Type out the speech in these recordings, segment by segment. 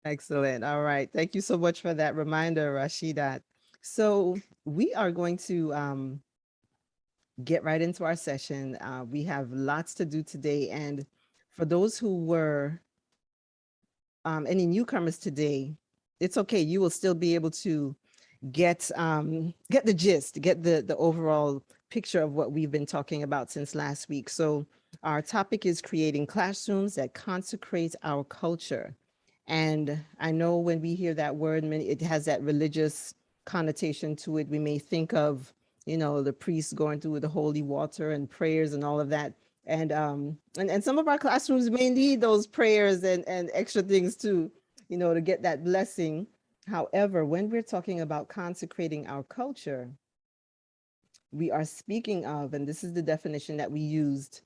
Excellent. All right. Thank you so much for that reminder, Rashidat. So we are going to get right into our session. We have lots to do today. And for those who were any newcomers today, it's okay. You will still be able to get the gist, get the overall picture of what we've been talking about since last week. So our topic is creating classrooms that consecrate our culture. And I know when we hear that word, it has that religious connotation to it. We may think of, the priests going through the holy water and prayers and all of that. And some of our classrooms may need those prayers and extra things too, to get that blessing. However, when we're talking about consecrating our culture, we are speaking of, and this is the definition that we used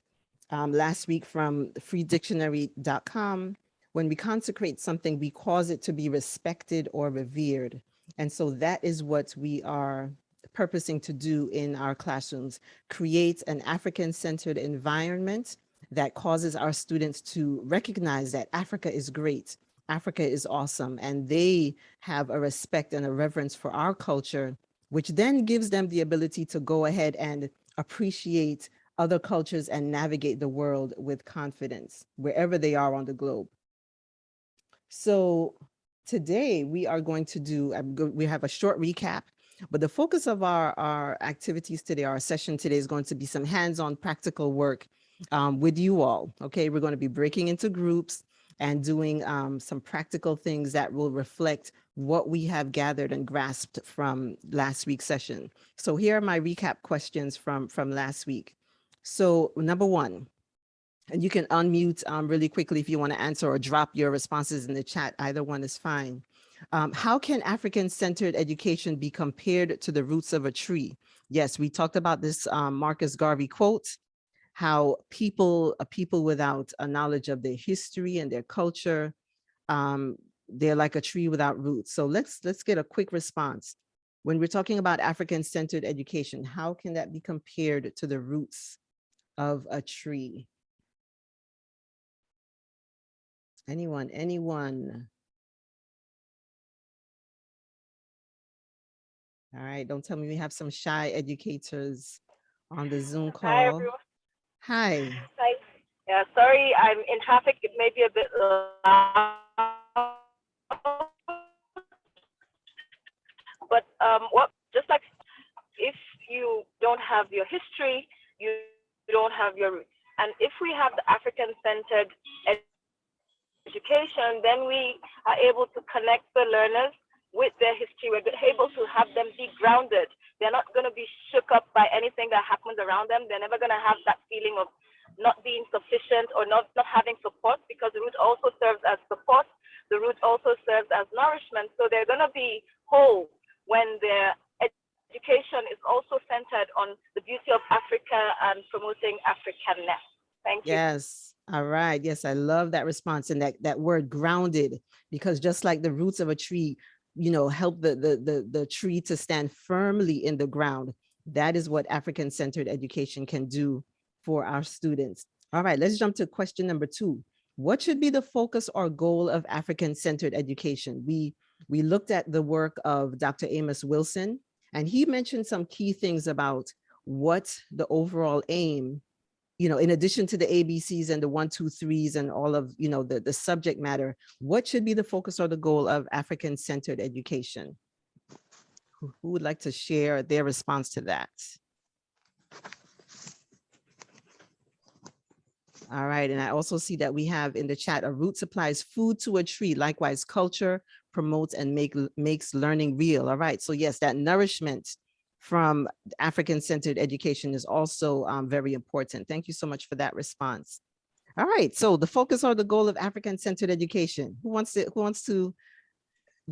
last week from freedictionary.com. When we consecrate something, we cause it to be respected or revered. And so that is what we are purposing to do in our classrooms, create an African-centered environment that causes our students to recognize that Africa is great, Africa is awesome, and they have a respect and a reverence for our culture, which then gives them the ability to go ahead and appreciate other cultures and navigate the world with confidence wherever they are on the globe. So today we are going to do, we have a short recap, but the focus of our activities today, our session today, is going to be some hands-on practical work with you all. Okay, we're going to be breaking into groups and doing some practical things that will reflect what we have gathered and grasped from last week's session. So here are my recap questions from last week. So number one, and you can unmute really quickly if you want to answer, or drop your responses in the chat. Either one is fine. How can African-centered education be compared to the roots of a tree? Yes, we talked about this Marcus Garvey quote, how a people without a knowledge of their history and their culture, they're like a tree without roots. So let's get a quick response. When we're talking about African-centered education, how can that be compared to the roots of a tree? Anyone? All right, don't tell me we have some shy educators on the Zoom Hi, call. everyone. Hi. Hi. Yeah, sorry, I'm in traffic. It may be a bit loud. But just like if you don't have your history, you don't have your roots. And if we have the African-centered education, then we are able to connect the learners with their history. We're able to have them be grounded. They're not going to be shook up by anything that happens around them. They're never going to have that feeling of not being sufficient or not having support, because the root also serves as support. The root also serves as nourishment. So they're going to be whole when their education is also centered on the beauty of Africa and promoting Africanness. Thank you. Yes. All right. Yes, I love that response, and that word grounded, because just like the roots of a tree, help the tree to stand firmly in the ground. That is what African-centered education can do for our students. All right, let's jump to question number 2. What should be the focus or goal of African-centered education? We looked at the work of Dr. Amos Wilson, and he mentioned some key things about what the overall aim, in addition to the ABCs and the 1, 2, 3s and all of, the subject matter, what should be the focus or the goal of African-centered education? Who would like to share their response to that? All right, and I also see that we have in the chat, a root supplies food to a tree. Likewise, culture promotes and makes learning real. All right, so yes, that nourishment from African-centered education is also very important. Thank you so much for that response. All right, so the focus or the goal of African-centered education. Who wants to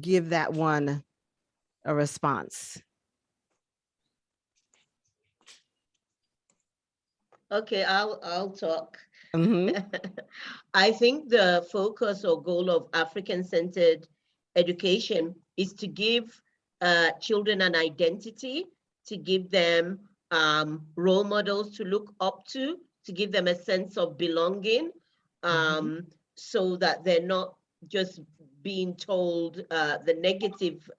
give that one a response? Okay, I'll talk. Mm-hmm. I think the focus or goal of African-centered education is to give children an identity, to give them role models to look up to give them a sense of belonging, so that they're not just being told the negative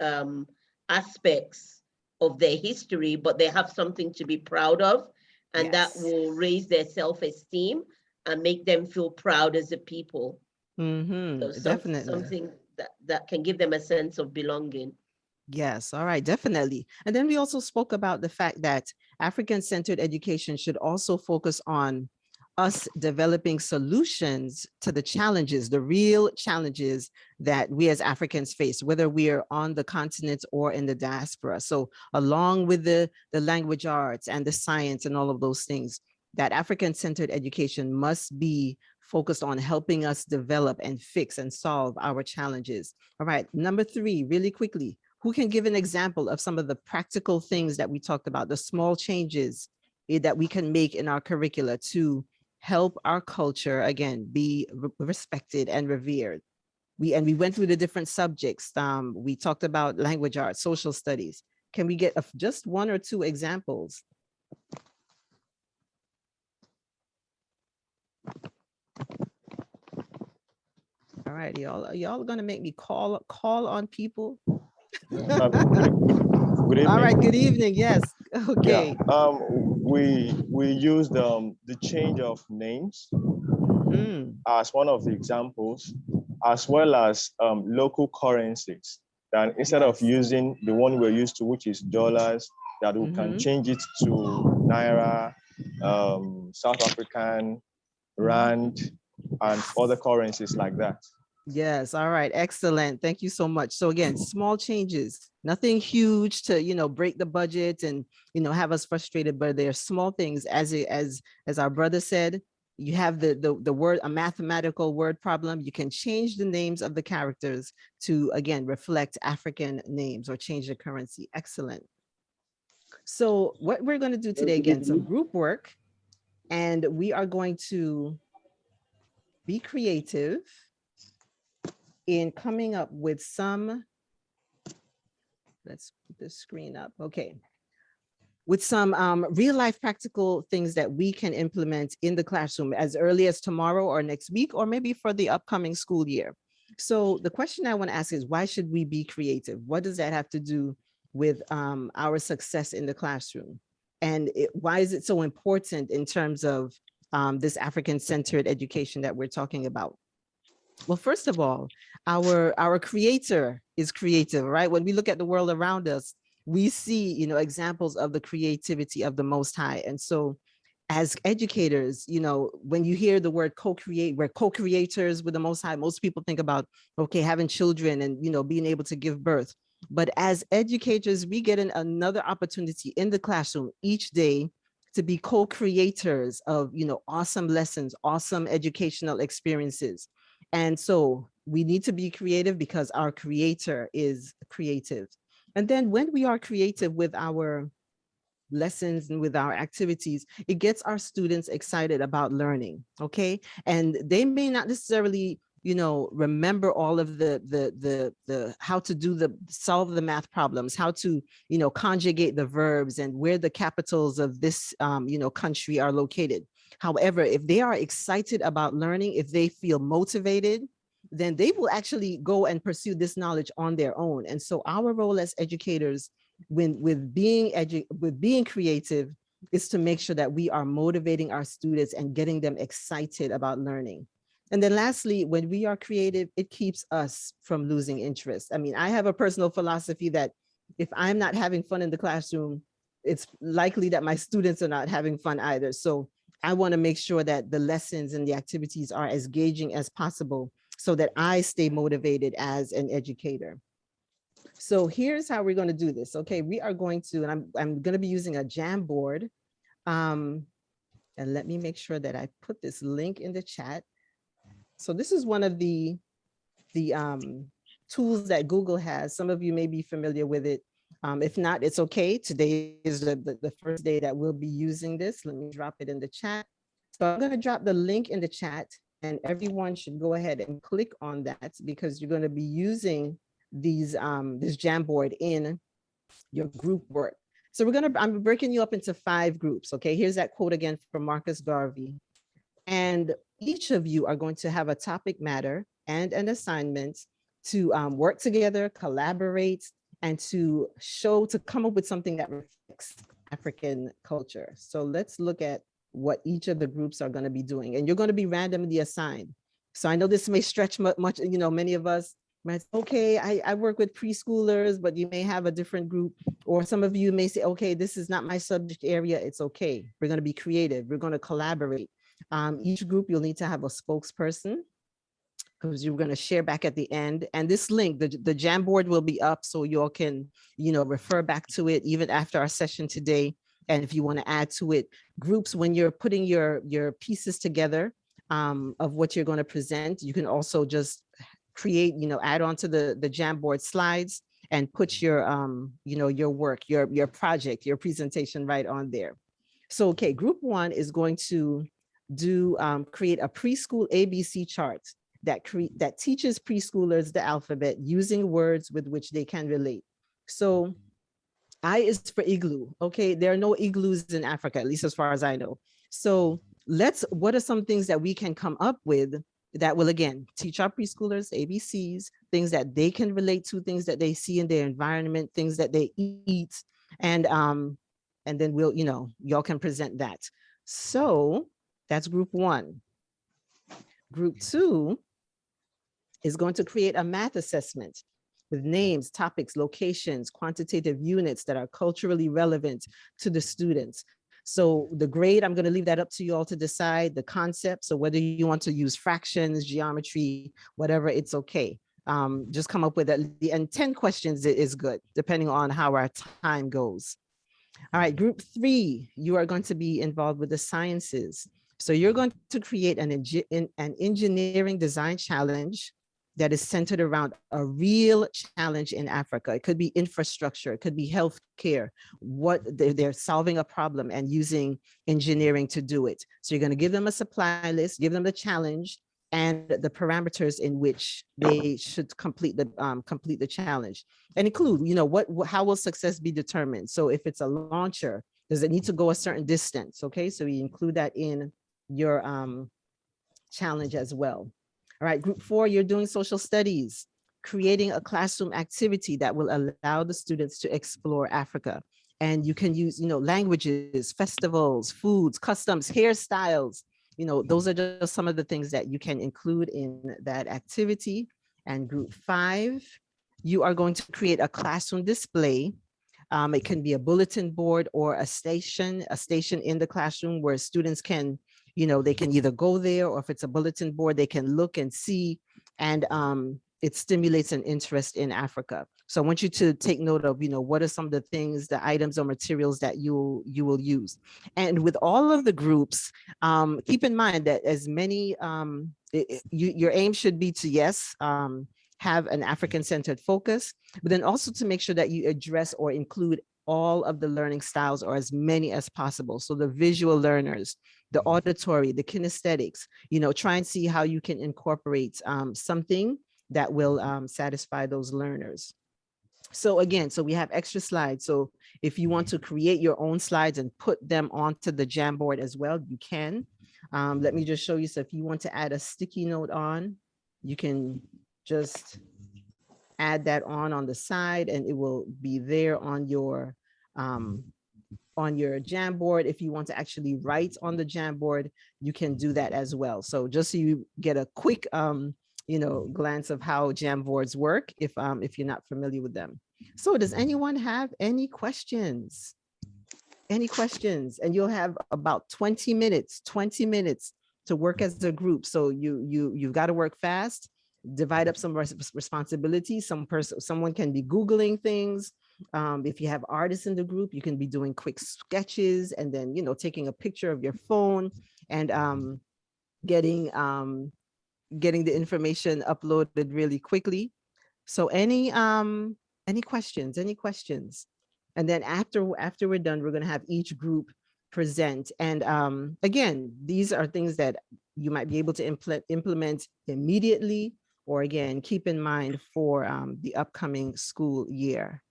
aspects of their history, but they have something to be proud of, and that Yes. will raise their self-esteem and make them feel proud as a people. So Definitely. something that can give them a sense of belonging. Yes. All right. Definitely. And then we also spoke about the fact that African centered education should also focus on us developing solutions to the challenges, the real challenges that we as Africans face, whether we are on the continent or in the diaspora. So, along with the language arts and the science and all of those things, that African centered education must be focused on helping us develop and fix and solve our challenges. All right. Number 3, really quickly, who can give an example of some of the practical things that we talked about, the small changes that we can make in our curricula to help our culture, again, be respected and revered? We went through the different subjects. We talked about language arts, social studies. Can we get just 1 or 2 examples? All right, y'all are gonna make me call on people. Good All right, good evening. evening. Yes. Yeah, Okay. we used the change of names Mhm. as one of the examples, as well as local currencies. Then instead of Yes. using the one we're used to, which is dollars, that we can Mhm. change it to naira, South African Mhm. rand, and other currencies like that. Yes. All right. Excellent. Thank you so much. So again, small changes, nothing huge to, break the budget and, have us frustrated, but they're small things. As our brother said, you have the word, a mathematical word problem. You can change the names of the characters to, again, reflect African names or change the currency. Excellent. So what we're going to do today, again, some group work, and we are going to be creative in coming up with some, let's put this screen up. Okay. With some real life practical things that we can implement in the classroom as early as tomorrow or next week, or maybe for the upcoming school year. So the question I want to ask is, why should we be creative? What does that have to do with our success in the classroom? And why is it so important in terms of this African-centered education that we're talking about? Well, first of all, our creator is creative, right? When we look at the world around us, we see, examples of the creativity of the Most High. And so as educators, when you hear the word co-create, we're co-creators with the Most High, most people think about, okay, having children and, being able to give birth. But as educators, we get another opportunity in the classroom each day to be co-creators of, awesome lessons, awesome educational experiences. And so we need to be creative because our creator is creative. And then when we are creative with our lessons and with our activities, it gets our students excited about learning. Okay. And they may not necessarily, remember all of the how to do the solve the math problems, how to, conjugate the verbs and where the capitals of this, country are located. However, if they are excited about learning, if they feel motivated, then they will actually go and pursue this knowledge on their own. And so our role as educators with being creative is to make sure that we are motivating our students and getting them excited about learning. And then lastly, when we are creative, it keeps us from losing interest. I mean, I have a personal philosophy that if I'm not having fun in the classroom, it's likely that my students are not having fun either. So I want to make sure that the lessons and the activities are as engaging as possible so that I stay motivated as an educator. So here's how we're going to do this. Okay, we are going to, and I'm going to be using a Jamboard. And let me make sure that I put this link in the chat. So this is one of the tools that Google has. Some of you may be familiar with it. If not, it's okay. Today is the first day that we'll be using this. Let me drop it in the chat. So I'm going to drop the link in the chat, and everyone should go ahead and click on that because you're going to be using this Jamboard in your group work. So I'm breaking you up into 5 groups. Okay, here's that quote again from Marcus Garvey. And each of you are going to have a topic matter, and an assignment to work together, collaborate, and to come up with something that reflects African culture. So let's look at what each of the groups are going to be doing. And you're going to be randomly assigned. So I know this may stretch much, many of us might say, okay, I work with preschoolers, but you may have a different group. Or some of you may say, okay, this is not my subject area. It's okay. We're going to be creative. We're going to collaborate. Each group, you'll need to have a spokesperson because you're going to share back at the end. And this link, the Jamboard will be up so you all can, refer back to it even after our session today. And if you want to add to it, groups, when you're putting your pieces together of what you're going to present, you can also just create, add on to the Jamboard slides and put your, your work, your project, your presentation right on there. So, okay, group one is going to create a preschool ABC chart that teaches preschoolers the alphabet using words with which they can relate. So I is for igloo. Okay, there are no igloos in Africa, at least as far as I know. So what are some things that we can come up with that will, again, teach our preschoolers ABCs, things that they can relate to, things that they see in their environment, things that they eat, and then y'all can present that. So that's group one. Group two is going to create a math assessment with names, topics, locations, quantitative units that are culturally relevant to the students. So the grade, I'm going to leave that up to you all to decide the concept. So whether you want to use fractions, geometry, whatever, it's okay. Just come up with and 10 questions is good, depending on how our time goes. All right, group three, you are going to be involved with the sciences. So you're going to create an engineering design challenge that is centered around a real challenge in Africa. It could be infrastructure, it could be healthcare, what they're solving a problem and using engineering to do it. So you're going to give them a supply list, give them the challenge and the parameters in which they should complete the challenge, and include, how will success be determined? So if it's a launcher, does it need to go a certain distance? Okay, so you include that in your challenge as well. All right, group four, you're doing social studies, creating a classroom activity that will allow the students to explore Africa. And you can use, languages, festivals, foods, customs, hairstyles. Those are just some of the things that you can include in that activity. And group five, you are going to create a classroom display. It can be a bulletin board or a station in the classroom where students can, they can either go there, or if it's a bulletin board, they can look and see, and it stimulates an interest in Africa. So I want you to take note of, what are some of the things, the items or materials that you will use. And with all of the groups, keep in mind that as many, your aim should be to, yes, have an African-centered focus, but then also to make sure that you address or include all of the learning styles, or as many as possible. So the visual learners, the auditory, the kinesthetics, try and see how you can incorporate something that will satisfy those learners. So again, so we have extra slides. So if you want to create your own slides and put them onto the Jamboard as well, you can. Let me just show you. So if you want to add a sticky note on, you can just add that on the side, and it will be there on your Jamboard. If you want to actually write on the Jamboard, you can do that as well. So just so you get a quick glance of how Jamboards work, if you're not familiar with them. So does anyone have any questions? Any questions? And you'll have about 20 minutes to work as a group. So you've got to work fast, divide up some responsibilities. Someone can be Googling things. If you have artists in the group, you can be doing quick sketches, and then, taking a picture of your phone and getting the information uploaded really quickly. So any questions? And then after we're done, we're going to have each group present. And again, these are things that you might be able to implement immediately, or again, keep in mind for the upcoming school year.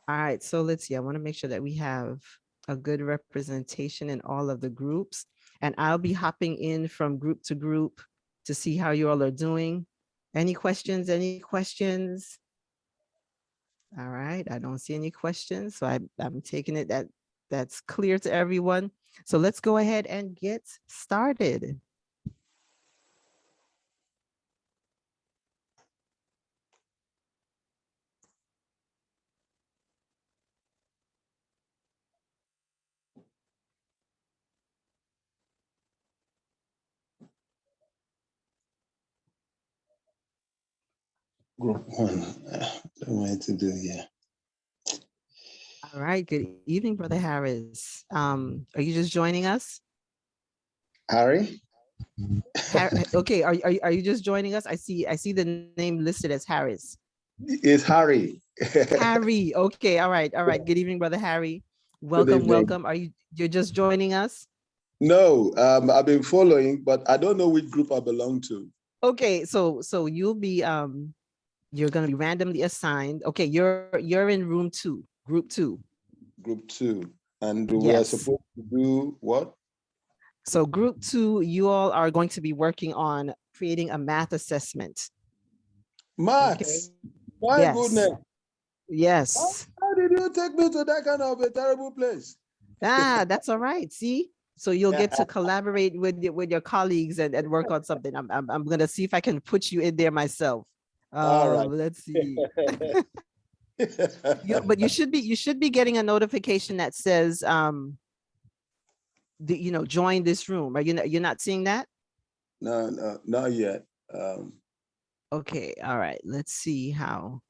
All right, so let's see. I want to make sure that we have a good representation in all of the groups. And I'll be hopping in from group to group to see how you all are doing. Any questions? Any questions? All right, I don't see any questions, so I'm taking it that that's clear to everyone. So let's go ahead and get started. Group one. Don't know what to do here. All right, good evening, Brother Harris. Are you just joining us? Harry? Okay, are you just joining us? I see the name listed as Harris. It's Harry. Harry. Okay, all right, all right. Good evening, Brother Harry. Good Welcome, evening. welcome. You're just joining us? No, I've been following, but I don't know which group I belong to. Okay, so you're gonna be randomly assigned. Okay, you're in room 2, group 2. Group two. And we are Yes. supposed to do what? So group 2, you all are going to be working on creating a math assessment. Maths. My Yes. goodness. Yes. How did you take me to that kind of a terrible place? That's all right. See, so you'll get to collaborate with your colleagues and work on something. I'm gonna see if I can put you in there myself. All right. Let's see. But you should be getting a notification that says join this room. Are you're not seeing that? No, not yet. Okay, all right. Let's see how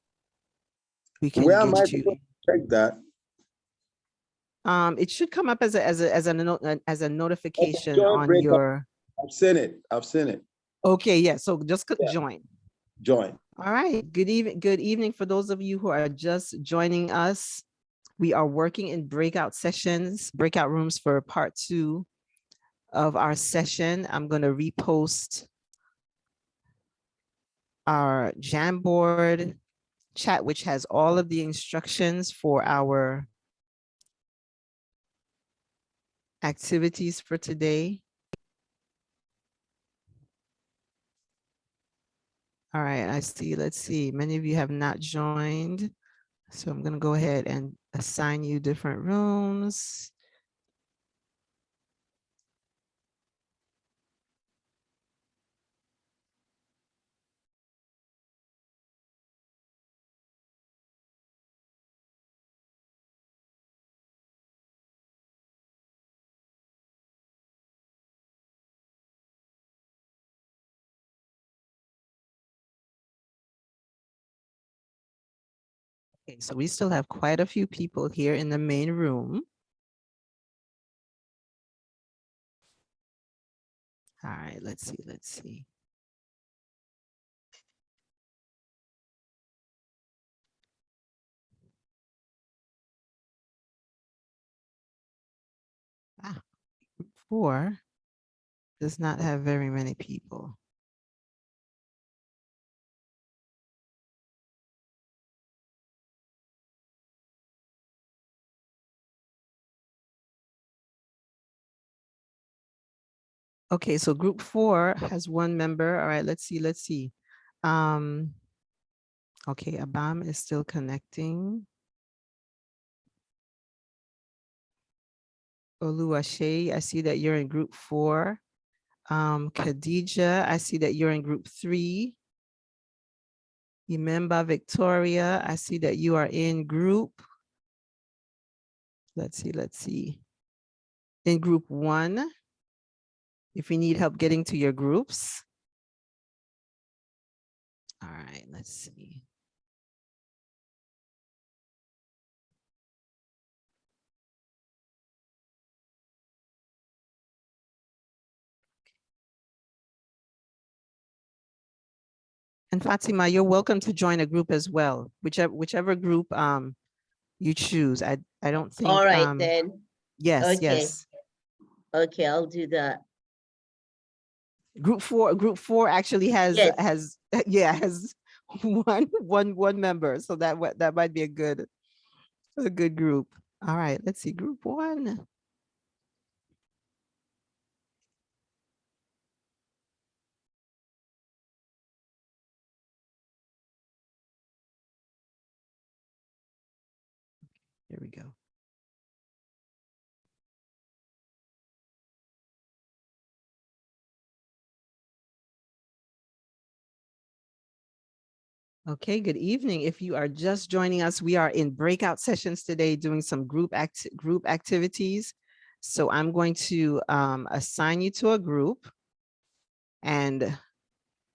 we can Where am I get supposed you. to check that? It should come up as a notification Join on breakout. your. I've seen it. I've seen it. Okay, yeah. So just click join. Join. All right. Good evening for those of you who are just joining us. We are working in breakout sessions, breakout rooms for part 2 of our session. I'm going to repost our Jamboard chat, which has all of the instructions for our activities for today. All right, I see. Let's see. Many of you have not joined. So I'm going to go ahead and assign you different rooms. Okay, so we still have quite a few people here in the main room. All right, let's see, let's see. Group 4 does not have very many people. Okay, so group 4 has 1 member. All right, let's see, let's see. Okay, Abam is still connecting. Oluwashe, I see that you're in group 4. Khadija, I see that you're in group 3. Remember Victoria, I see that you are in group. Let's see, let's see. In group 1, if you need help getting to your groups. All right, let's see. And Fatima, you're welcome to join a group as well, whichever group you choose. I don't think. All right, then. Yes, Okay. yes. Okay, I'll do that. Group 4 actually has Yes. has one member, so that might be a good group. All right, let's see. Group 1. Here we go. Okay, good evening. If you are just joining us, we are in breakout sessions today doing some group activities. So I'm going to assign you to a group, and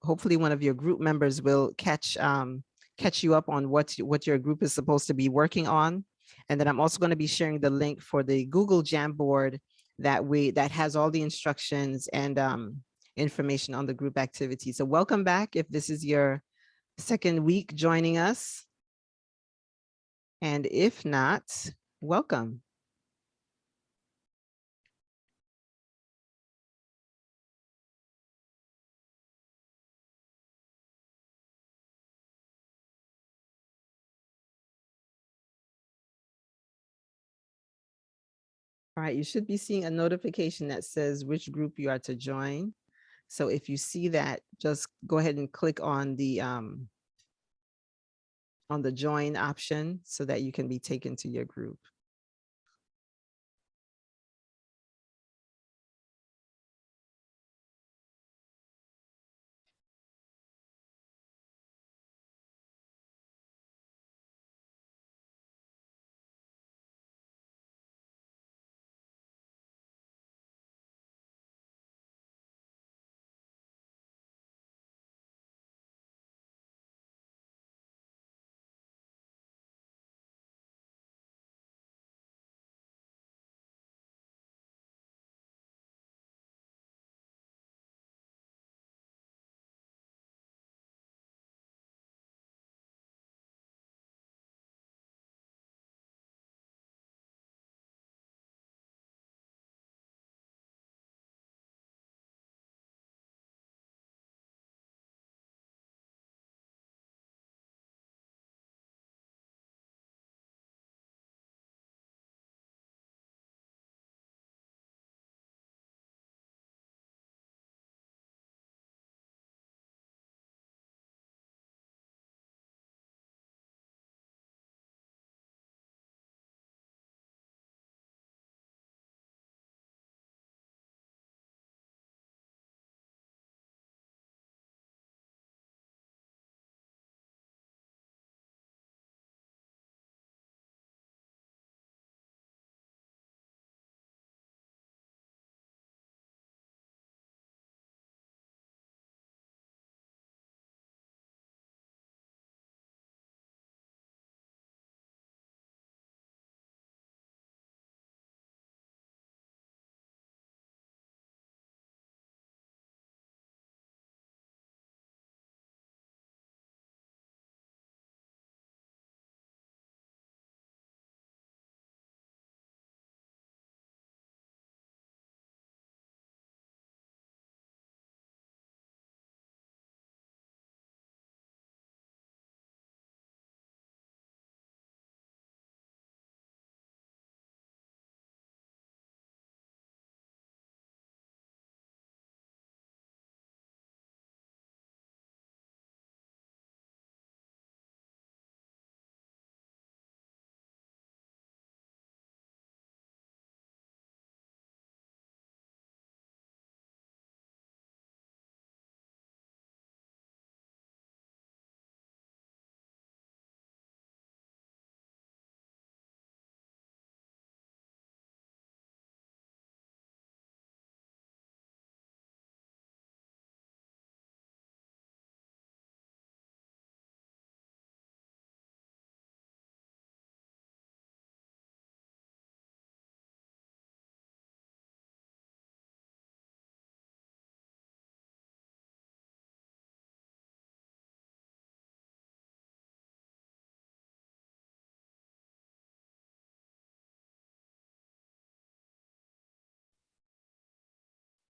hopefully one of your group members will catch you up on what your group is supposed to be working on. And then I'm also going to be sharing the link for the Google Jamboard that has all the instructions and information on the group activity. So welcome back if this is your second week joining us. And if not, welcome. All right, you should be seeing a notification that says which group you are to join. So if you see that, just go ahead and click on the join option so that you can be taken to your group.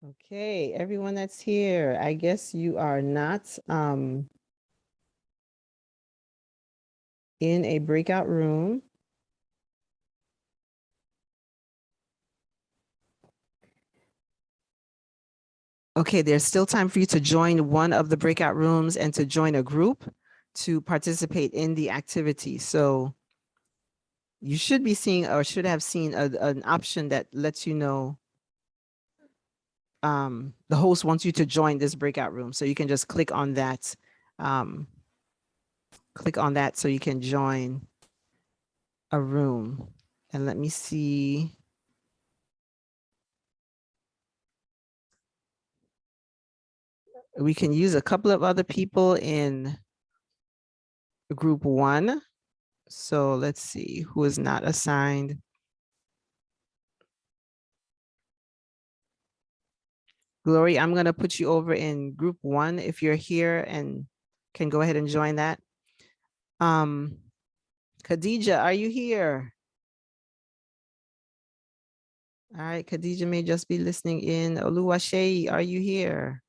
Okay, everyone that's here, I guess you are not in a breakout room. Okay, there's still time for you to join one of the breakout rooms and to join a group to participate in the activity. So you should be seeing or should have seen an option that lets you know the host wants you to join this breakout room. So you can just click on that. Click on that so you can join a room. And let me see. We can use a couple of other people in group 1. So let's see who is not assigned. Glory, I'm going to put you over in group 1 if you're here and can go ahead and join that. Khadija, are you here? All right, Khadija may just be listening in. Oluwasei, are you here?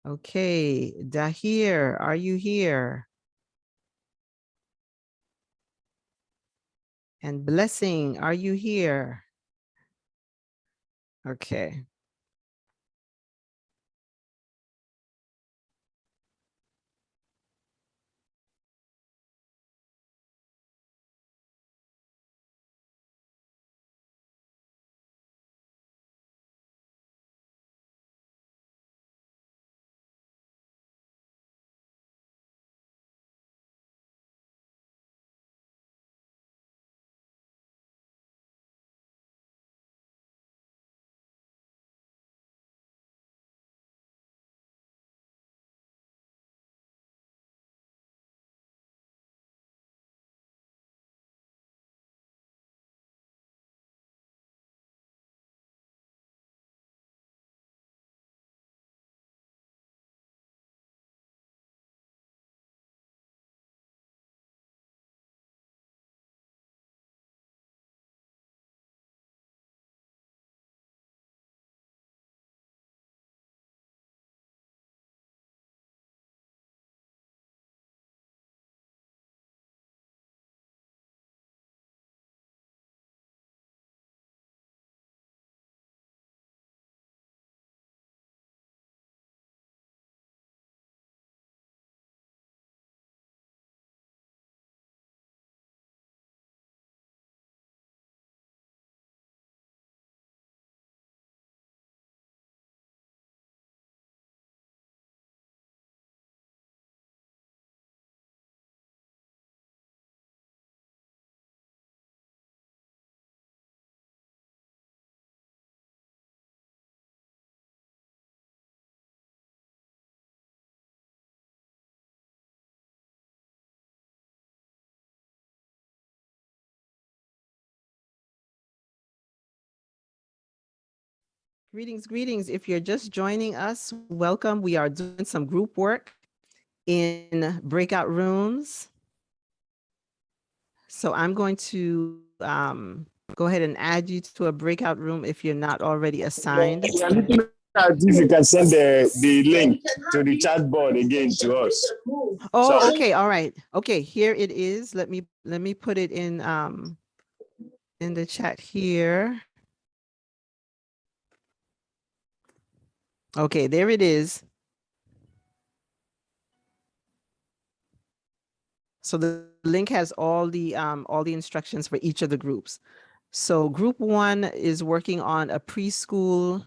Okay, Dahir, are you here? And Blessing, are you here? Okay. Greetings, greetings. If you're just joining us, welcome. We are doing some group work in breakout rooms. So I'm going to go ahead and add you to a breakout room if you're not already assigned. We are looking at if you can send the link to the chat board again to us. Oh, Sorry. okay, all right. Okay, here it is. Let me put it in the chat here. Okay, there it is. So the link has all the instructions for each of the groups. So group 1 is working on a preschool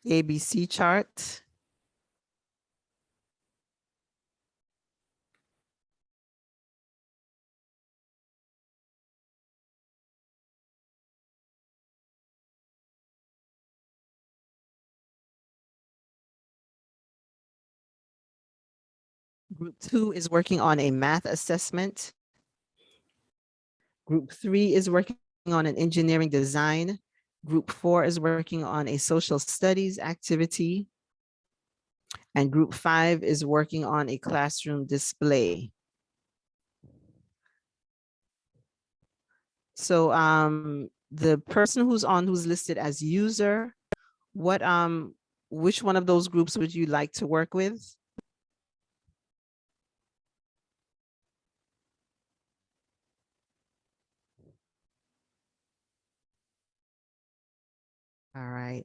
ABC chart. Group 2 is working on a math assessment. Group 3 is working on an engineering design. Group 4 is working on a social studies activity. And group 5 is working on a classroom display. So the person who's listed as user, which one of those groups would you like to work with? All right.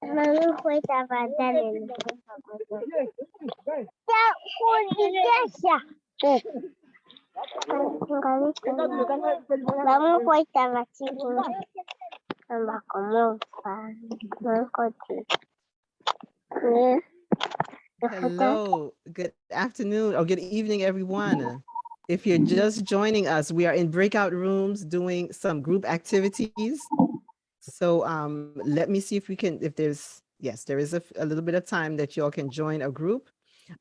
Mami fue tafadhali. Kujikesha. Mami fue taratibu. Makomofa. Makoti. Hello, good afternoon or good evening, everyone. If you're just joining us, we are in breakout rooms doing some group activities. So let me see if we can, if there's, yes, there is a little bit of time that you all can join a group.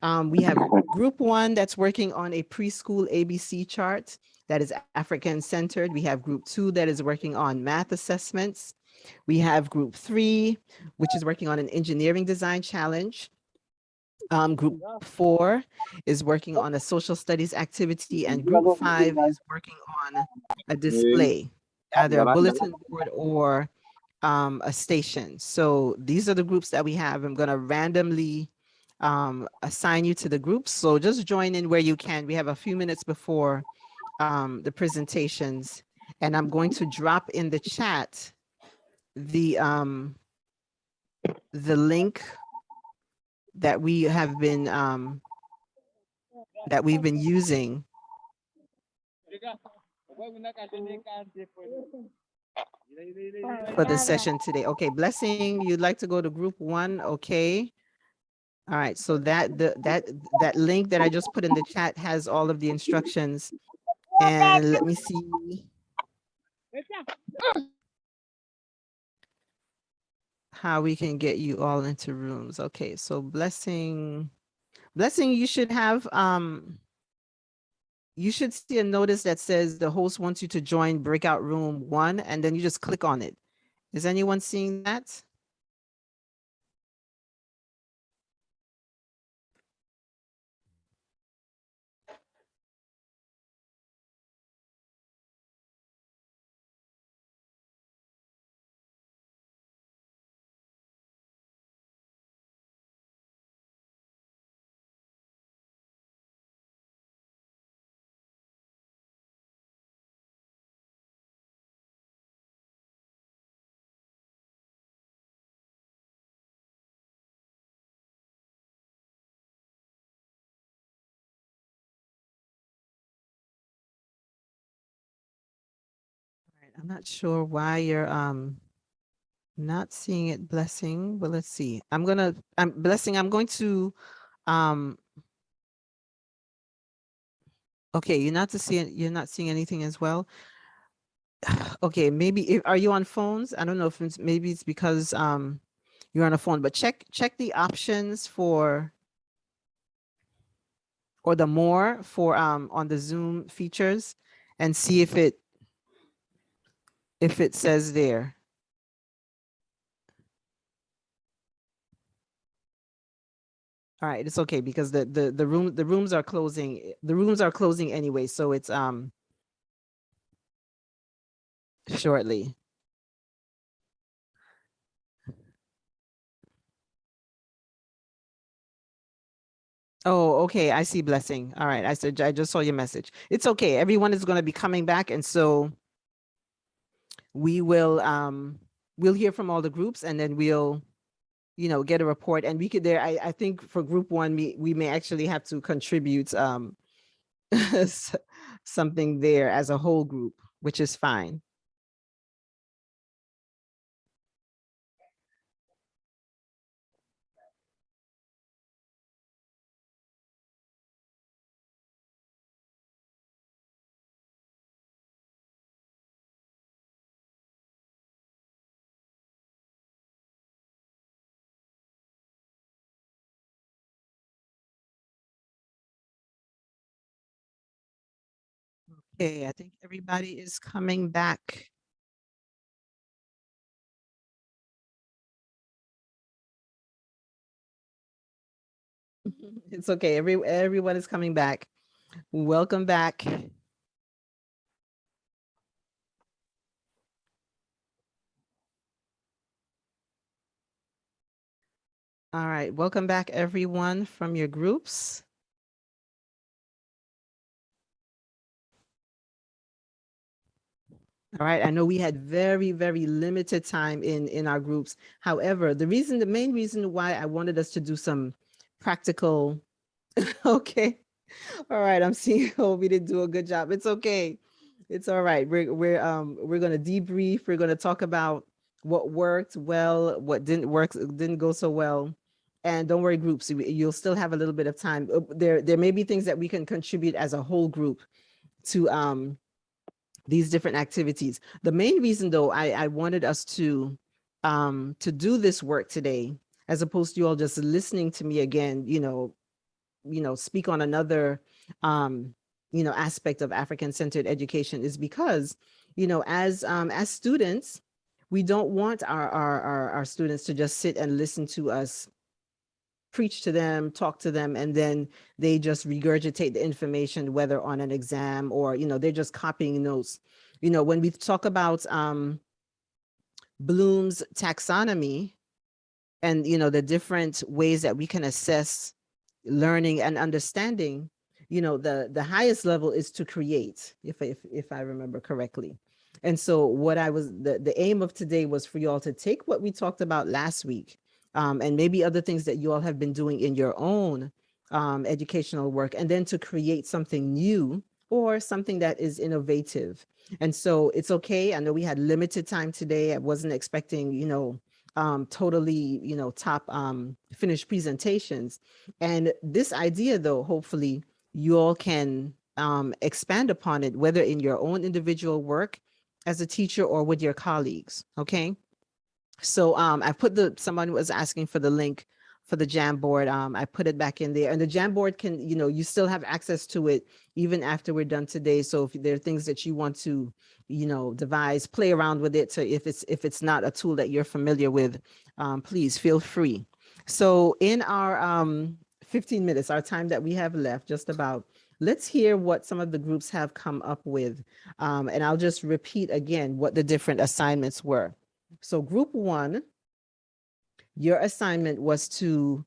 We have group one that's working on a preschool ABC chart that is African centered. We have group two that is working on math assessments. We have group three, which is working on an engineering design challenge. Group four is working on a social studies activity, and group five is working on a display, either a bulletin board or a station. So these are the groups that we have. I'm going to randomly assign you to the groups. So just join in where you can. We have a few minutes before the presentations, and I'm going to drop in the chat the link that we have been that we've been using for the session today. Okay, Blessing, you'd like to go to group one, okay? All right, so that link that I just put in the chat has all of the instructions. And let me see how we can get you all into rooms. Okay, so Blessing, you should have you should see a notice that says the host wants you to join breakout room 1, and then you just click on it. Is anyone seeing that? Right, I'm not sure why you're not seeing it, Blessing, but let's see. I'm Blessing, I'm going to okay, you're not seeing anything as well. Okay, maybe are you on phones? I don't know if maybe it's because you're on a phone, but check the options for or the more for on the Zoom features and see if it says there. All right, it's okay because the rooms are closing. The rooms are closing anyway, so it's shortly. Oh, okay. I see, Blessing. All right. I just saw your message. It's okay. Everyone is going to be coming back, and so we will we'll hear from all the groups, and then we'll get a report. And we could I think for group one, we may actually have to contribute something there as a whole group, which is fine. Okay, I think everybody is coming back. It's okay. Everyone is coming back. Welcome back. All right, welcome back everyone from your groups. All right. I know we had very, very limited time in our groups. However, the main reason why I wanted us to do some practical. Okay. All right. I'm seeing we didn't do a good job. It's okay. It's all right. We're gonna debrief. We're gonna talk about what worked well, what didn't go so well. And don't worry, groups. You'll still have a little bit of time. There may be things that we can contribute as a whole group to these different activities. The main reason though, I wanted us to do this work today, as opposed to you all just listening to me again, speak on another aspect of African-centered education, is because, as students, we don't want our students to just sit and listen to us preach to them, talk to them, and then they just regurgitate the information, whether on an exam or, they're just copying notes. When we talk about Bloom's taxonomy and, the different ways that we can assess learning and understanding, the highest level is to create, if I remember correctly. And so what the aim of today was for you all to take what we talked about last week, and maybe other things that you all have been doing in your own educational work, and then to create something new or something that is innovative. And so it's okay. I know we had limited time today. I wasn't expecting, totally, top finished presentations. And this idea, though, hopefully you all can expand upon it, whether in your own individual work as a teacher or with your colleagues. Okay. So I put someone was asking for the link for the Jamboard. I put it back in there, and the Jamboard can, you still have access to it even after we're done today. So if there are things that you want to, devise, play around with it, to if it's not a tool that you're familiar with, please feel free. So in our 15 minutes, our time that we have left, just about, let's hear what some of the groups have come up with. And I'll just repeat again what the different assignments were. So group one, your assignment was to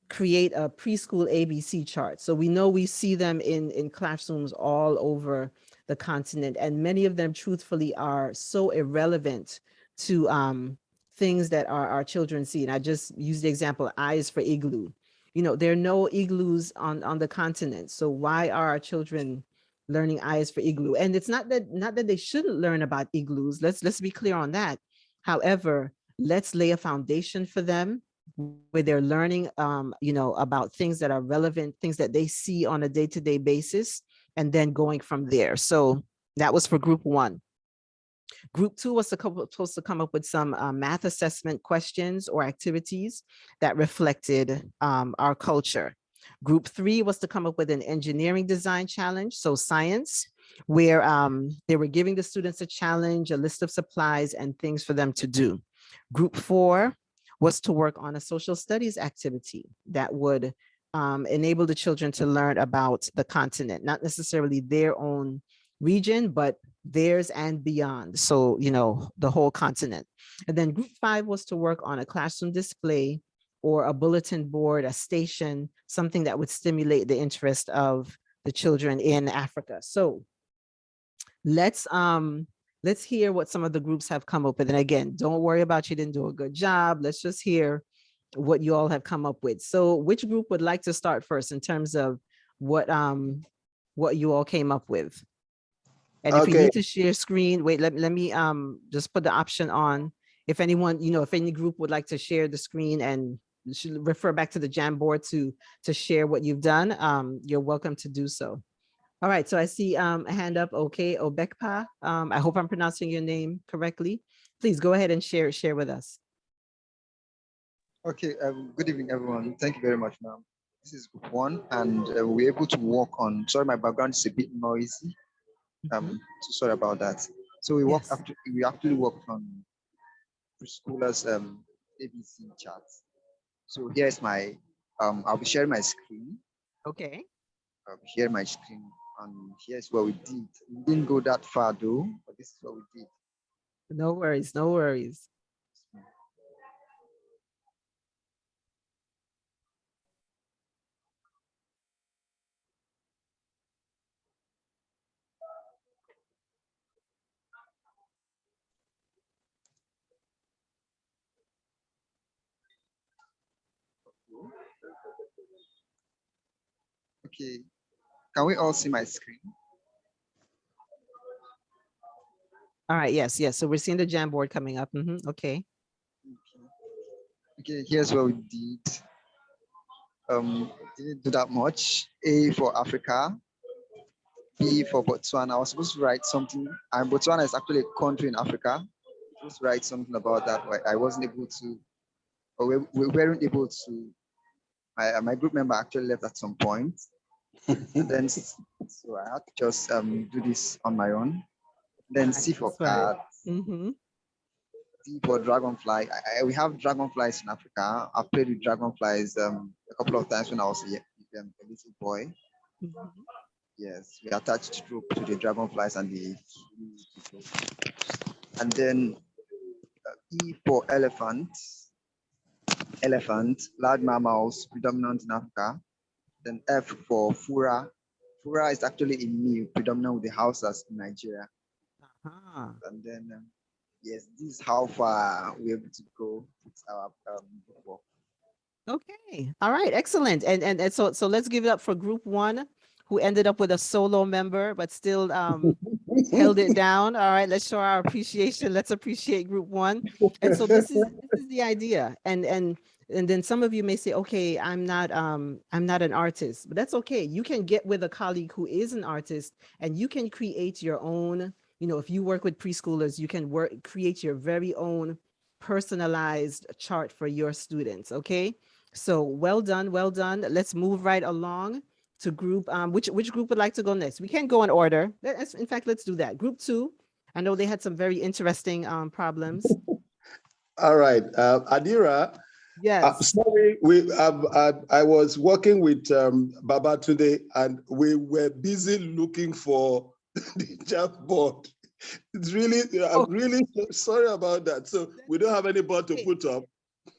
create a preschool ABC chart. So we know we see them in classrooms all over the continent, and many of them truthfully are so irrelevant to things that our children see. And I just used the example, eyes for igloo. There are no igloos on the continent. So why are our children learning eyes for igloo? And it's not that they shouldn't learn about igloos. Let's be clear on that. However, let's lay a foundation for them where they're learning, about things that are relevant, things that they see on a day-to-day basis, and then going from there. So that was for group one. Group two was supposed to come up with some math assessment questions or activities that reflected our culture. Group three was to come up with an engineering design challenge, so science, where they were giving the students a challenge, a list of supplies and things for them to do. Group four was to work on a social studies activity that would enable the children to learn about the continent, not necessarily their own region, but theirs and beyond. So, the whole continent. And then group five was to work on a classroom display or a bulletin board, a station, something that would stimulate the interest of the children in Africa. So let's hear what some of the groups have come up with. And again, don't worry about you didn't do a good job. Let's just hear what you all have come up with. So which group would like to start first in terms of what you all came up with? And if you Okay. need to share screen, wait, let me just put the option on. If anyone, if any group would like to share the screen and should refer back to the Jamboard to share what you've done, you're welcome to do so. All right, so I see a hand up. Okay, Obekpa. I hope I'm pronouncing your name correctly. Please go ahead and share with us. Okay, good evening, everyone. Thank you very much, ma'am. This is group one, and we're able to work on. Sorry, my background is a bit noisy. So sorry about that. So Yes. we actually worked on preschoolers ABC charts. So here's my I'll be sharing my screen. Okay. I'll be sharing my screen, and here's what we did. We didn't go that far though, but this is what we did. No worries, no worries. Okay. Can we all see my screen? All right. Yes. Yes. So we're seeing the Jamboard coming up. Okay. Okay. Here's what we did. Didn't do that much. A for Africa. B for Botswana. I was supposed to write something, and Botswana is actually a country in Africa. I was supposed to write something about that, but I wasn't able to, or we weren't able to. My group member actually left at some point. And then, so I had to just do this on my own. Then C for That's fine. cat, Mm-hmm. D for dragonfly. We have dragonflies in Africa. I've played with dragonflies a couple of times when I was a little boy. Mm-hmm. Yes, we attached rope to the dragonflies and the and then E for elephant. Elephant, large mammals predominant in Africa. Then F for fura. Fura is actually a meal predominant with the Hausas in Nigeria. Uh-huh. And then yes, this is how far we're able to go with our book work. Okay. All right. Excellent. And so let's give it up for group one, who ended up with a solo member, but still held it down. All right. Let's show our appreciation. Let's appreciate group one. And so this is the idea. And then some of you may say, okay, I'm not an artist, but that's okay. You can get with a colleague who is an artist, and you can create your own. If you work with preschoolers, you can create your very own personalized chart for your students. Okay. So well done, well done. Let's move right along to group. Which group would like to go next? We can't go in order. In fact, let's do that. Group two. I know they had some very interesting problems. All right, Adirah. Yes. Sorry, I was working with Baba today, and we were busy looking for the Jamboard. It's really, I'm really sorry about that. So we don't have any board to put up.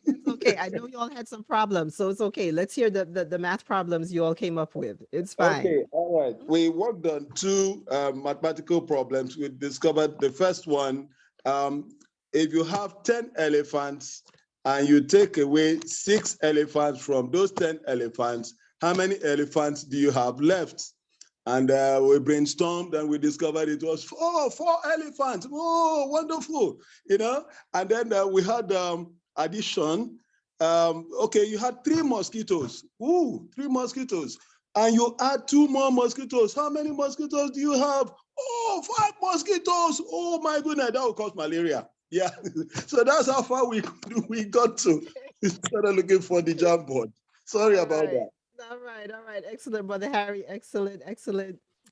That's okay. I know you all had some problems, so it's okay. Let's hear the math problems you all came up with. It's fine. Okay, all right. We worked on two mathematical problems. We discovered the first one, if you have 10 elephants and you take away 6 elephants from those 10 elephants, how many elephants do you have left? And we brainstormed and we discovered it was four elephants. Oh, wonderful, And then we had addition. Okay, you had 3 mosquitoes. Ooh, 3 mosquitoes. And you add 2 more mosquitoes. How many mosquitoes do you have? Oh, 5 mosquitoes. Oh my goodness, that will cause malaria. Yeah. So that's how far we got to instead of looking for the Jamboard. Sorry about that. All right. Excellent, Brother Harry. Excellent.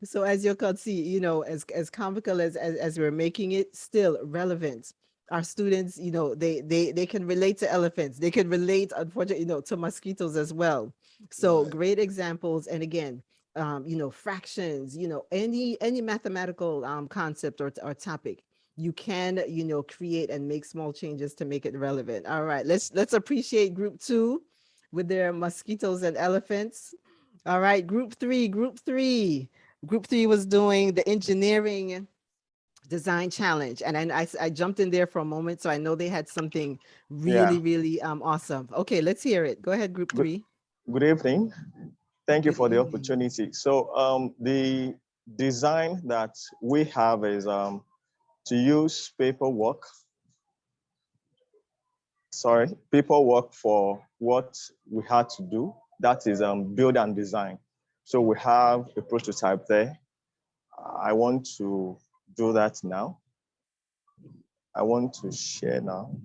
So as you can see, as comical as we're making it, still relevant. Our students, they can relate to elephants. They can relate, unfortunately, to mosquitoes as well. So great examples. And again, fractions, any mathematical concept or topic, you can, create and make small changes to make it relevant. All right, let's appreciate group two with their mosquitoes and elephants. All right, group three. Group three was doing the engineering design challenge, and I jumped in there for a moment, so I know they had something really awesome. Okay, let's hear it. Go ahead, group three. Good evening. Thank you Good for the evening. opportunity. So the design that we have is to use paperwork for what we had to do. That is build and design. So we have a prototype there. I want to do that now. I want to share now.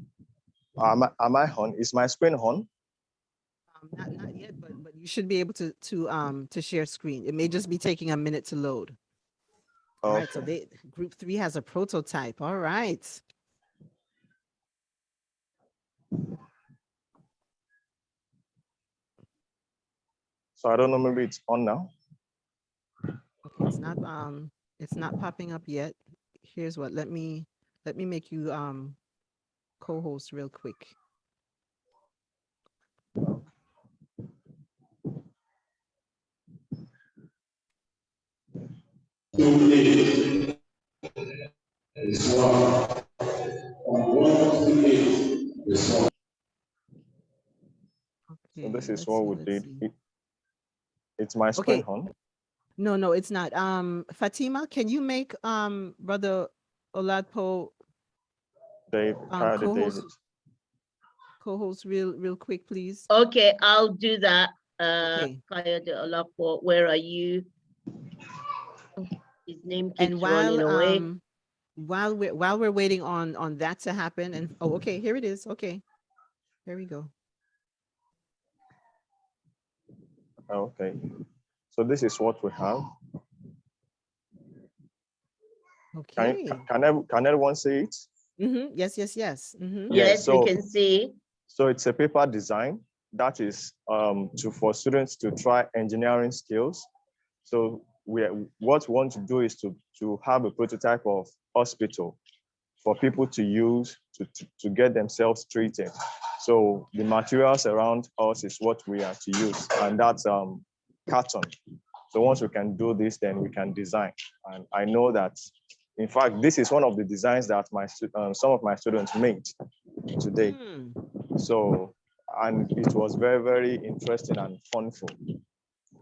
Am I on? Is my screen on? Not yet, but you should be able to share screen. It may just be taking a minute to load. All right, so group three has a prototype. All right. So I don't know, maybe it's on now. Okay, it's not popping up yet. Here's what, let me make you co-host real quick. Okay, this Okay, is let's what see, we let's did. see. It's my screen Okay, on. no, it's not. Fatima, can you make Brother Oladipo Dave, Kayode co-host David. real quick, please? Okay, I'll do that. Okay. Kayode Olapo, where are you? His name And keeps running away. while we're waiting on that to happen, and oh, okay, here it is. Okay, here we go. Okay. So this is what we have. Okay. Can everyone see it? Yes. Yes, So we can see. So it's a paper design that is for students to try engineering skills. So what we want to do is to have a prototype of hospital for people to use to get themselves treated. So the materials around us is what we are to use, and that's carton. So once we can do this, then we can design. And I know that, in fact, this is one of the designs that some of my students made today. So, and it was very, very interesting and funful.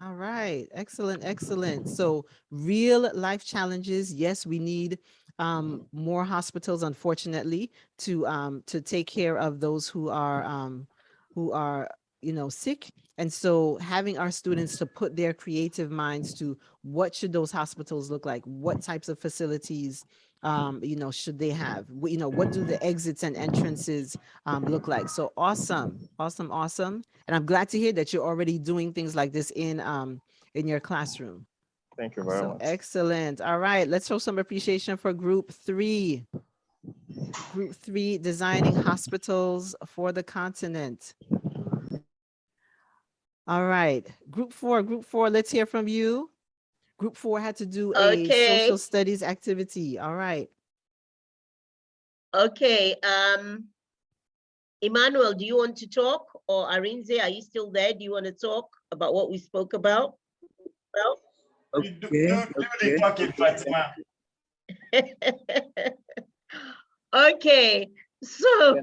All right, excellent. So real life challenges. Yes, we need more hospitals, unfortunately, to take care of those who are sick. And so having our students to put their creative minds to what should those hospitals look like, what types of facilities should they have, what do the exits and entrances look like. So awesome. And I'm glad to hear that you're already doing things like this in your classroom. Thank you very much. Excellent. All right, let's show some appreciation for group 3. Group 3, designing hospitals for the continent. All right, group 4, let's hear from you. Group 4 had to do a social studies activity. All right. Okay, Emmanuel, do you want to talk? Or Arinze, are you still there? Do you want to talk about what we spoke about? Well, Okay. Talking, Fatima. Okay, so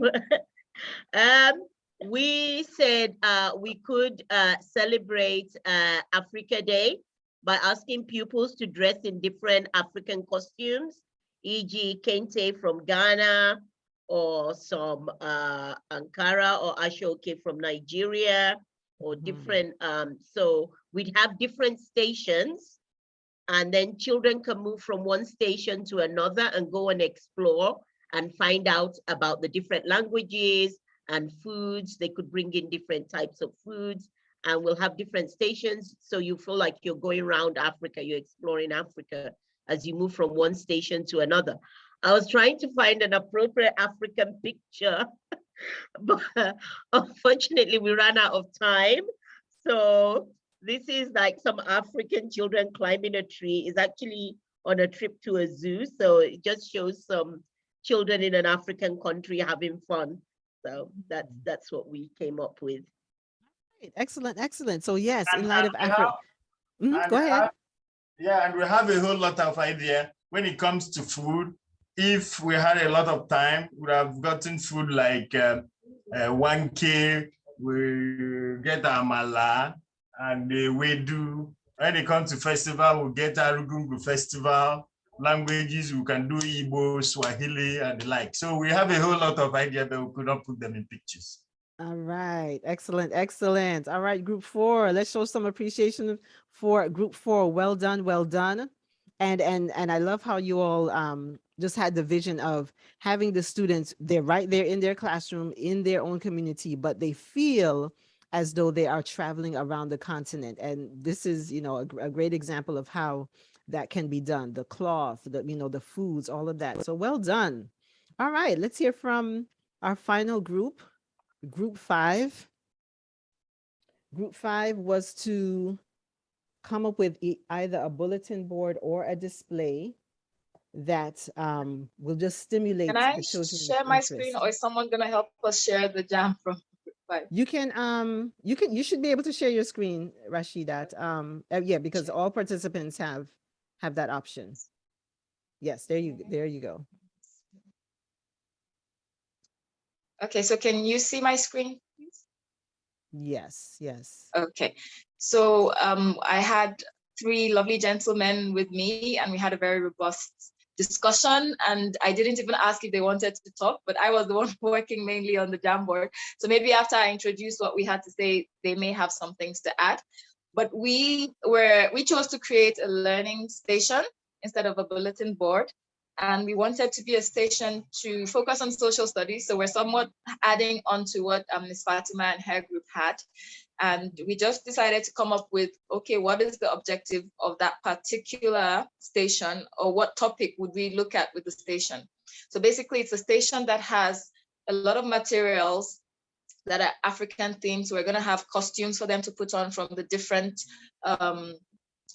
we said we could celebrate Africa Day by asking pupils to dress in different African costumes, e.g. Kente from Ghana, or some Ankara or Ashoke from Nigeria, or different, so we'd have different stations, and then children can move from one station to another and go and explore and find out about the different languages and foods. They could bring in different types of foods, and we'll have different stations. So you feel like you're going around Africa, you're exploring Africa as you move from one station to another. I was trying to find an appropriate African picture, but unfortunately we ran out of time. So this is like some African children climbing a tree. Is actually on a trip to a zoo. So it just shows some children in an African country having fun. So that's what we came up with. Excellent. So yes, in light of Africa. Go ahead. And we have a whole lot of idea when it comes to food. If we had a lot of time, we would have gotten food like 1K, we get amala, and we do. When it comes to festival, we get Arugungu festival. Languages, we can do Igbo, Swahili, and the like. So we have a whole lot of ideas, but we could not put them in pictures. All right, excellent. All right, group 4, let's show some appreciation for group 4. Well done. And I love how you all just had the vision of having the students, they're right there in their classroom, in their own community, but they feel as though they are traveling around the continent. And this is, a great example of how that can be done. The cloth, the foods, all of that. So well done. All right, let's hear from our final group. Group 5. Group 5 was to come up with either a bulletin board or a display that will just stimulate Can I the children's share my screen, interest. or is someone gonna help us share the jam from group 5? You should be able to share your screen, Rashidat. Yeah, because all participants have that option. Yes, there you go. Okay, so can you see my screen, please? Yes, yes. Okay. So I had three lovely gentlemen with me, and we had a very robust discussion. And I didn't even ask if they wanted to talk, but I was the one working mainly on the Jamboard. So maybe after I introduce what we had to say, they may have some things to add. But we chose to create a learning station instead of a bulletin board. And we wanted to be a station to focus on social studies. So we're somewhat adding on to what Ms. Fatima and her group had. And we just decided to come up with, okay, what is the objective of that particular station, or what topic would we look at with the station? So basically, it's a station that has a lot of materials that are African themed. So we're going to have costumes for them to put on from the different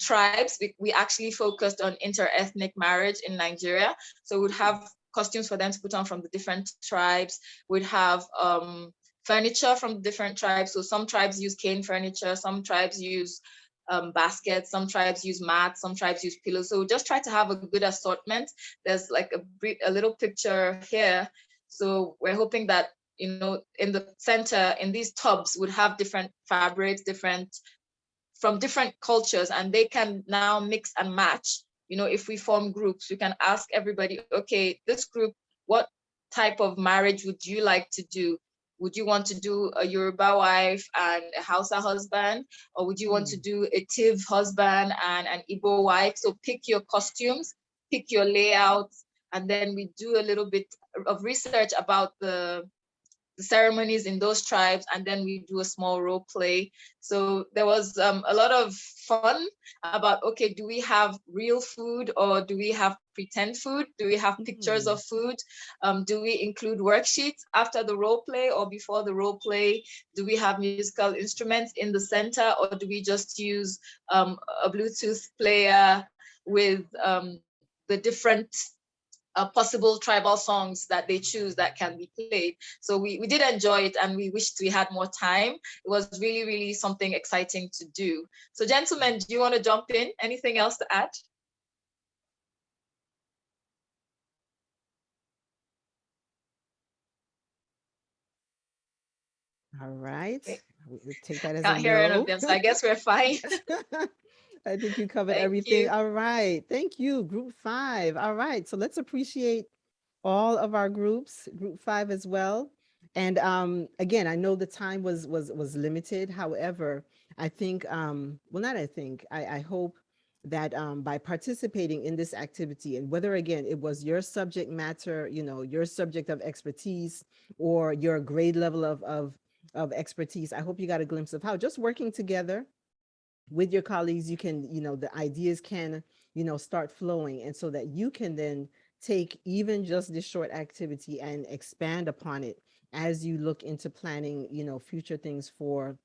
tribes. We actually focused on inter-ethnic marriage in Nigeria. So we'd have costumes for them to put on from the different tribes. We'd have furniture from different tribes. So some tribes use cane furniture, some tribes use baskets, some tribes use mats, some tribes use pillows. So we just try to have a good assortment. There's like a little picture here. So we're hoping that, you know, in the center, in these tubs, would have different fabrics, from different cultures, and they can now mix and match. You know, if we form groups, we can ask everybody, okay, this group, what type of marriage would you like to do? Would you want to do a Yoruba wife and a Hausa husband? Or would you want to do a Tiv husband and an Igbo wife? So pick your costumes, pick your layouts, and then we do a little bit of research about the ceremonies in those tribes, and then we do a small role play. So there was a lot of fun about, okay, do we have real food or do we have pretend food? Do we have pictures of food? Do we include worksheets after the role play or before the role play? Do we have musical instruments in the center, or do we just use a Bluetooth player with the different possible tribal songs that they choose that can be played? So we did enjoy it, and we wished we had more time. It was really, really something exciting to do. So gentlemen, do you want to jump in? Anything else to add? All right. Okay. We take that as a Can't hear any of no. them, so I guess we're fine. I think you covered Thank everything. you. All right. Thank you, Group 5. All right. So let's appreciate all of our groups, Group 5 as well. And again, I know the time was limited. However, I think well, not I think, I hope that by participating in this activity, and whether again it was your subject matter, you know, your subject of expertise, or your grade level of expertise, I hope you got a glimpse of how just working together with your colleagues, you can, you know, the ideas can, you know, start flowing, and so that you can then take even just this short activity and expand upon it as you look into planning, you know, future things for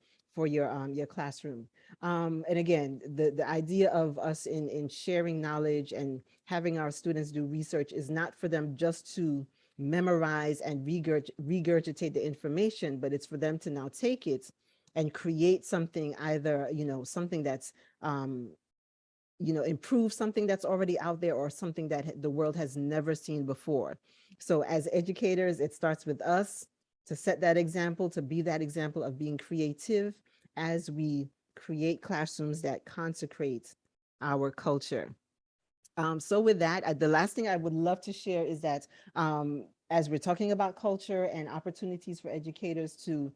your classroom. And again, the idea of us in sharing knowledge and having our students do research is not for them just to memorize and regurgitate the information, but it's for them to now take it and create something, either, you know, something that's you know, improve something that's already out there, or something that the world has never seen before. So as educators, it starts with us to set that example, to be that example of being creative as we create classrooms that consecrate our culture. So with that, the last thing I would love to share is that as we're talking about culture and opportunities for educators to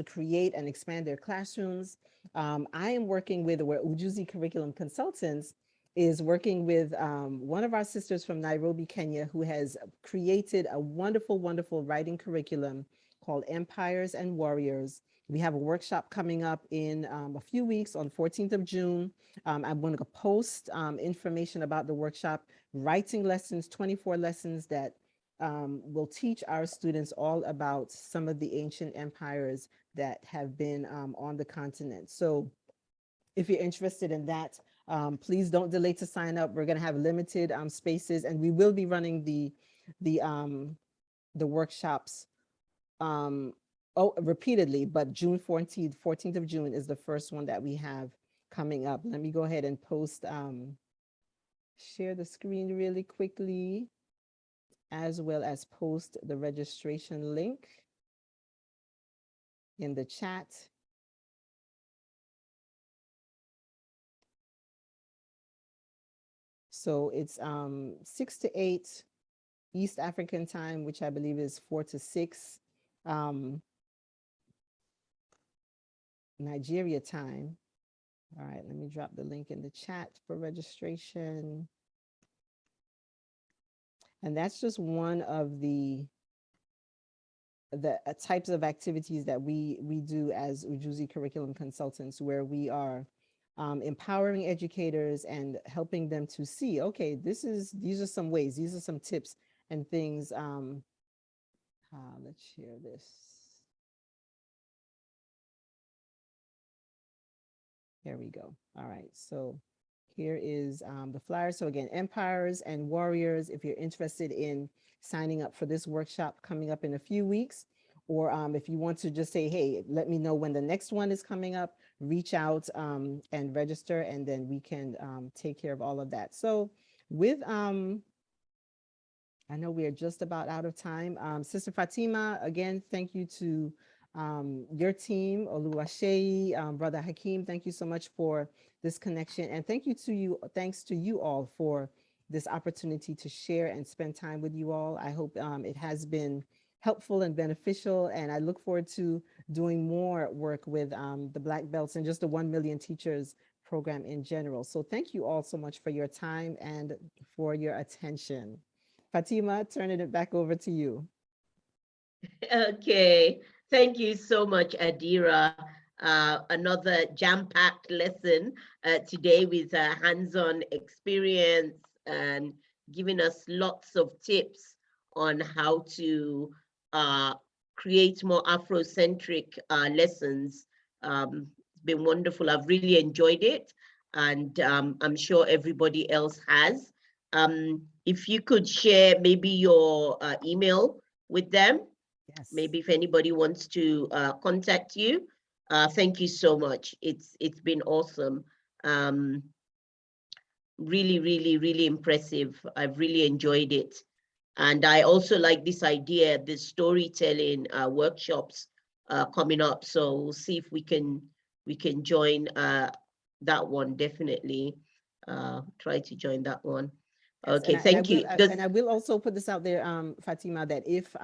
create and expand their classrooms, I am working with, where Ujuzi Curriculum Consultants is working with one of our sisters from Nairobi, Kenya, who has created a wonderful, wonderful writing curriculum called Empires and Warriors. We have a workshop coming up in a few weeks on 14th of June. I'm going to post information about the workshop, writing lessons, 24 lessons that will teach our students all about some of the ancient empires that have been on the continent. So if you're interested in that, please don't delay to sign up. We're going to have limited spaces, and we will be running the workshops repeatedly, but June 14th of June is the first one that we have coming up. Let me go ahead and post, share the screen really quickly, as well as post the registration link in the chat. So it's 6 to 8 East African time, which I believe is 4 to 6 Nigeria time. All right, let me drop the link in the chat for registration. And that's just one of the types of activities that we do as Ujuzi curriculum consultants, where we are empowering educators and helping them to see, okay, these are some ways, these are some tips and things. Let's share this. There we go. All right, so here is the flyer. So again, empires and warriors, if you're interested in signing up for this workshop coming up in a few weeks, or if you want to just say, hey, let me know when the next one is coming up, reach out and register, and then we can take care of all of that. So with, I know we are just about out of time. Sister Fatima, again, thank you to your team, Oluwaseyi, Brother Hakeem, thank you so much for this connection. And thanks to you all for this opportunity to share and spend time with you all. I hope it has been helpful and beneficial, and I look forward to doing more work with the Black Belts and just the 1 Million Teachers program in general. So thank you all so much for your time and for your attention. Fatima, turning it back over to you. Okay, thank you so much, Adirah. Another jam-packed lesson today with hands-on experience and giving us lots of tips on how to create more Afrocentric lessons. It's been wonderful. I've really enjoyed it, and I'm sure everybody else has. If you could share maybe your email with them, Yes. maybe if anybody wants to contact you. Thank you so much. It's been awesome. Really, really, really impressive. I've really enjoyed it. And I also like this idea, the storytelling workshops coming up. So we'll see if we can join that one, definitely. Try to join that one. Okay, thank you. And I will also put this out there, Fatima, that if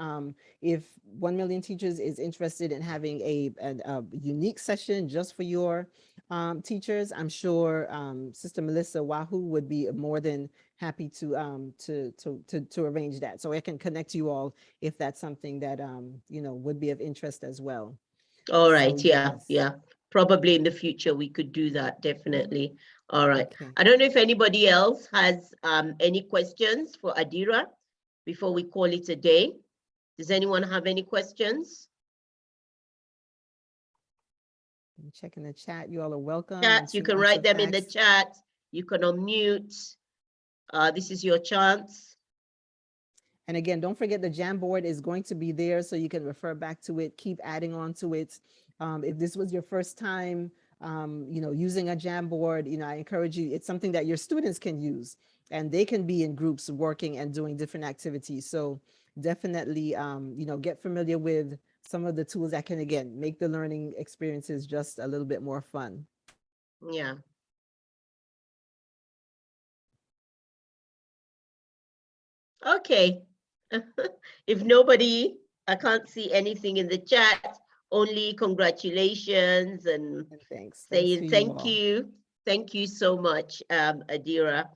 1 Million Teachers is interested in having a unique session just for your teachers, I'm sure Sister Melissa Wahoo would be more than happy to arrange that. So I can connect you all if that's something that would be of interest as well. All right, so, yeah. Probably in the future we could do that, definitely. All right. Okay. I don't know if anybody else has any questions for Adirah before we call it a day. Does anyone have any questions? I'm checking the chat. You all are welcome. Chat, you can write them in the chat. You can unmute. This is your chance. And again, don't forget the Jamboard is going to be there, so you can refer back to it, keep adding on to it. If this was your first time, using a Jamboard, I encourage you, it's something that your students can use, and they can be in groups working and doing different activities. So definitely, get familiar with some of the tools that can, again, make the learning experiences just a little bit more fun. Yeah. Okay. If nobody, I can't see anything in the chat, only congratulations and thanks. Saying thank you. Thank you so much, Adirah.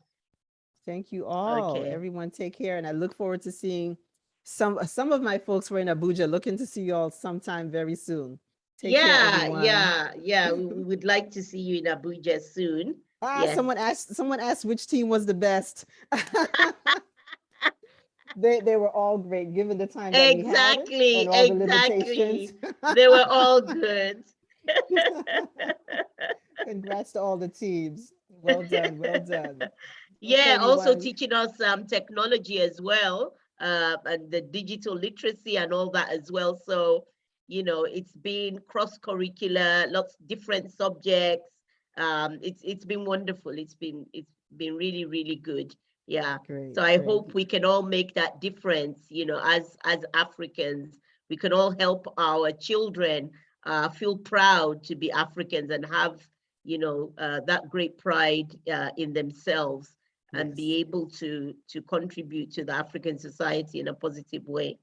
Thank you all. Okay. Everyone take care. And I look forward to seeing some of my folks were in Abuja, looking to see you all sometime very soon. Take care, everyone. Yeah. We would like to see you in Abuja soon. Yes. Someone asked which team was the best. They were all great given the time that we had and all the limitations. They were all good. Congrats to all the teams. Well done, well done. Yeah, okay, also teaching us technology as well, and the digital literacy and all that as well. So, it's been cross-curricular, lots of different subjects. It's been wonderful. It's been really, really good. Yeah. Great, so I hope we can all make that difference, as Africans. We can all help our children feel proud to be Africans and have, that great pride in themselves. and be able to contribute to the African society in a positive way.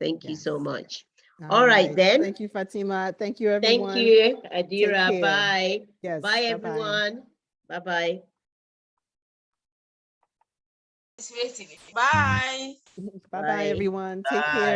Thank you so much. All right, then. Thank you, Fatima. Thank you, everyone. Thank you, Take Adirah. care. Bye. Yes. Bye, Bye-bye. everyone. Bye-bye. Bye. Bye-bye, everyone. Take Bye. care.